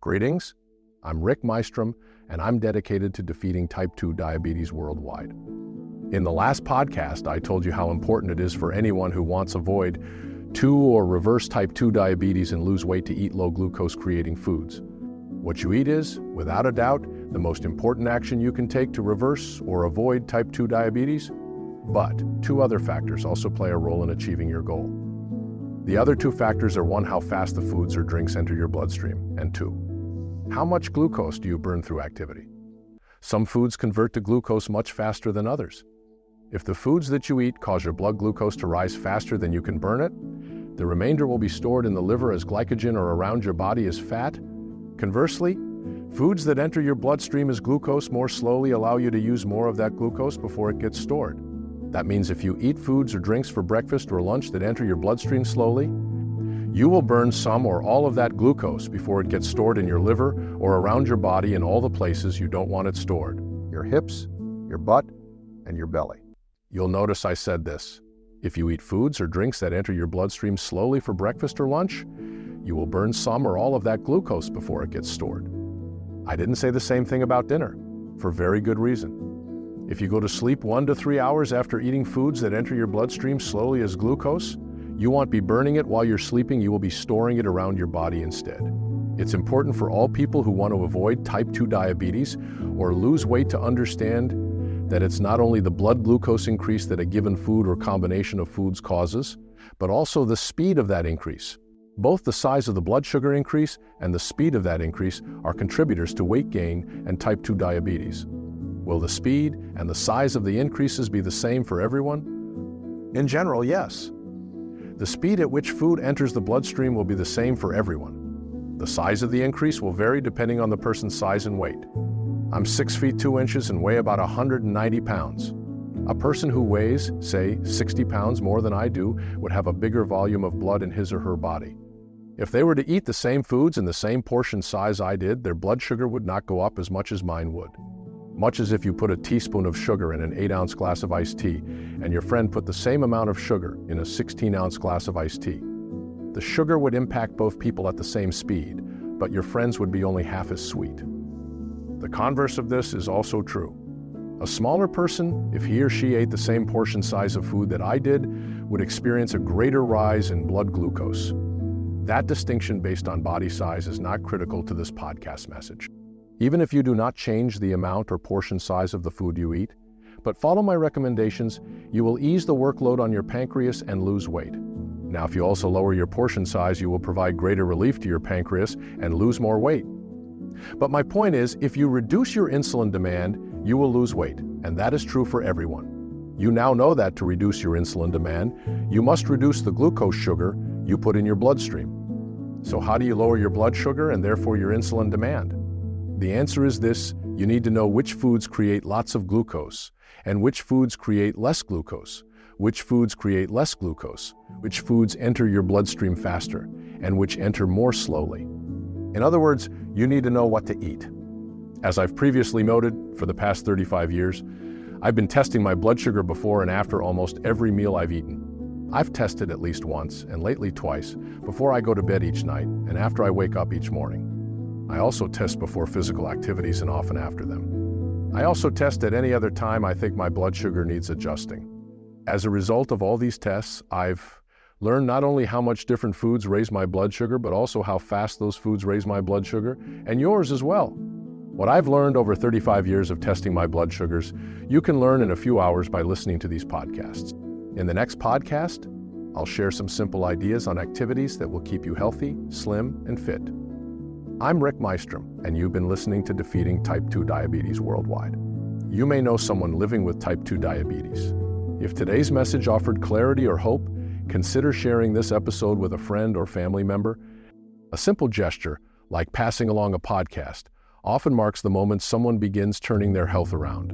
Greetings, I'm Rick Mystrom, and I'm dedicated to defeating type 2 diabetes worldwide. In the last podcast, I told you how important it is for anyone who wants to avoid 2 or reverse type 2 diabetes and lose weight to eat low glucose creating foods. What you eat is, without a doubt, the most important action you can take to reverse or avoid type 2 diabetes. But 2 other factors also play a role in achieving your goal. The other 2 factors are 1, how fast the foods or drinks enter your bloodstream, and 2, how much glucose do you burn through activity? Some foods convert to glucose much faster than others. If the foods that you eat cause your blood glucose to rise faster than you can burn it, the remainder will be stored in the liver as glycogen or around your body as fat. Conversely, foods that enter your bloodstream as glucose more slowly allow you to use more of that glucose before it gets stored. That means if you eat foods or drinks for breakfast or lunch that enter your bloodstream slowly, you will burn some or all of that glucose before it gets stored in your liver or around your body in all the places you don't want it stored: your hips, your butt, and your belly. You'll notice I said this. If you eat foods or drinks that enter your bloodstream slowly for breakfast or lunch, you will burn some or all of that glucose before it gets stored. I didn't say the same thing about dinner, for very good reason. If you go to sleep 1 to 3 hours after eating foods that enter your bloodstream slowly as glucose, you won't be burning it while you're sleeping, you will be storing it around your body instead. It's important for all people who want to avoid type 2 diabetes or lose weight to understand that it's not only the blood glucose increase that a given food or combination of foods causes, but also the speed of that increase. Both the size of the blood sugar increase and the speed of that increase are contributors to weight gain and type 2 diabetes. Will the speed and the size of the increases be the same for everyone? In general, yes. The speed at which food enters the bloodstream will be the same for everyone. The size of the increase will vary depending on the person's size and weight. I'm 6 feet 2 inches and weigh about 190 pounds. A person who weighs, say, 60 pounds more than I do would have a bigger volume of blood in his or her body. If they were to eat the same foods in the same portion size I did, their blood sugar would not go up as much as mine would. Much as if you put a teaspoon of sugar in an 8-ounce glass of iced tea, and your friend put the same amount of sugar in a 16-ounce glass of iced tea. The sugar would impact both people at the same speed, but your friend's would be only half as sweet. The converse of this is also true. A smaller person, if he or she ate the same portion size of food that I did, would experience a greater rise in blood glucose. That distinction based on body size is not critical to this podcast message. Even if you do not change the amount or portion size of the food you eat, but follow my recommendations, you will ease the workload on your pancreas and lose weight. Now, if you also lower your portion size, you will provide greater relief to your pancreas and lose more weight. But my point is, if you reduce your insulin demand, you will lose weight, and that is true for everyone. You now know that to reduce your insulin demand, you must reduce the glucose sugar you put in your bloodstream. So how do you lower your blood sugar and therefore your insulin demand? The answer is this: you need to know which foods create lots of glucose, and which foods create less glucose, which foods create less glucose, which foods enter your bloodstream faster, and which enter more slowly. In other words, you need to know what to eat. As I've previously noted, for the past 35 years, I've been testing my blood sugar before and after almost every meal I've eaten. I've tested at least once, and lately twice, before I go to bed each night and after I wake up each morning. I also test before physical activities and often after them. I also test at any other time I think my blood sugar needs adjusting. As a result of all these tests, I've learned not only how much different foods raise my blood sugar, but also how fast those foods raise my blood sugar, and yours as well. What I've learned over 35 years of testing my blood sugars, you can learn in a few hours by listening to these podcasts. In the next podcast, I'll share some simple ideas on activities that will keep you healthy, slim, and fit. I'm Rick Mystrom, and you've been listening to Defeating Type 2 Diabetes Worldwide. You may know someone living with type 2 diabetes. If today's message offered clarity or hope, consider sharing this episode with a friend or family member. A simple gesture, like passing along a podcast, often marks the moment someone begins turning their health around.